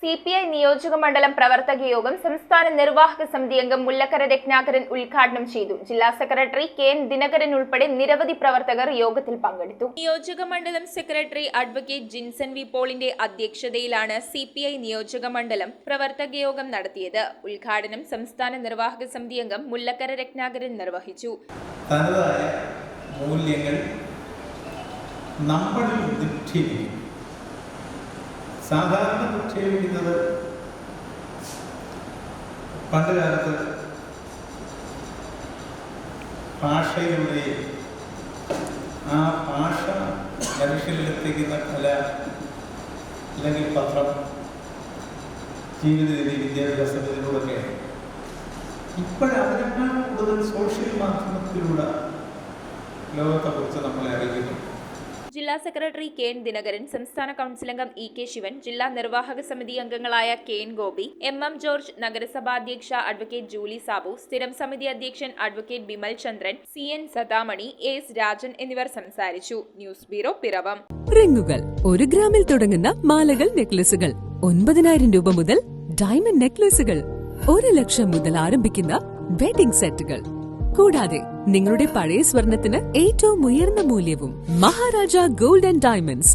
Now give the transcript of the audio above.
CPI നിയോജക മണ്ഡലം പ്രവർത്തക യോഗം സംസ്ഥാന നിർവാഹക സമിതി അംഗം മുല്ലക്കര രത്നാകരൻ ഉദ്ഘാടനം ചെയ്തു. ജില്ലാ സെക്രട്ടറി KN ദിനകരൻ ഉൾപ്പെടെ നിരവധി പ്രവർത്തകർ യോഗത്തിൽ പങ്കെടുത്തു. നിയോജക മണ്ഡലം സെക്രട്ടറി അഡ്വക്കേറ്റ് ജിൻസൺ വി പോളിന്റെ അധ്യക്ഷതയിലാണ് CPI നിയോജക മണ്ഡലം പ്രവർത്തക യോഗം നടത്തിയത്. ഉദ്ഘാടനം സംസ്ഥാന നിർവാഹക സമിതി അംഗം മുല്ലക്കര രത്നാകരൻ നിർവഹിച്ചു. സാധാരണ നിക്ഷേപിക്കുന്നത് പണ്ട് കാലത്ത് ഭാഷയിലൂടെയും ആ ഭാഷ മനുഷ്യരിലെത്തിക്കുന്ന കല അല്ലെങ്കിൽ പത്രം, ജീവിതരീതി, വിദ്യാഭ്യാസം ഇതിലൂടെയൊക്കെയാണ്. ഇപ്പോഴതിനേക്കാൾ കൂടുതൽ സോഷ്യൽ മാധ്യമത്തിലൂടെ ലോകത്തെക്കുറിച്ച് നമ്മളെ അറിയിക്കുന്നു. ജില്ലാ സെക്രട്ടറി KN ദിനകരൻ, സംസ്ഥാന കൗൺസിൽ അംഗം EK ശിവൻ, ജില്ലാ നിർവാഹക സമിതി അംഗങ്ങളായ KN ഗോപി, MM ജോർജ്, നഗരസഭാ അധ്യക്ഷ അഡ്വക്കേറ്റ് ജൂലി സാബു, സ്ഥിരം സമിതി അധ്യക്ഷൻ advocate Bimal Chandran, CN Sadamani, AS Rajan എന്നിവർ സംസാരിച്ചു. News bureau, Piravam. റിങ്ങുകൾ 1 ഗ്രാമിൽ തുടങ്ങുന്ന മാലകൾ, നെക്ലസുകൾ 9,000 രൂപ മുതൽ ഡയമണ്ട് നെക്ലസുകൾ 1 ലക്ഷം മുതൽ ആരംഭിക്കുന്ന വെഡിംഗ് സെറ്റുകൾ, കൂടാതെ നിങ്ങളുടെ പഴയ സ്വർണത്തിന് ഏറ്റവും ഉയർന്ന മൂല്യവും. Maharaja gold and diamonds,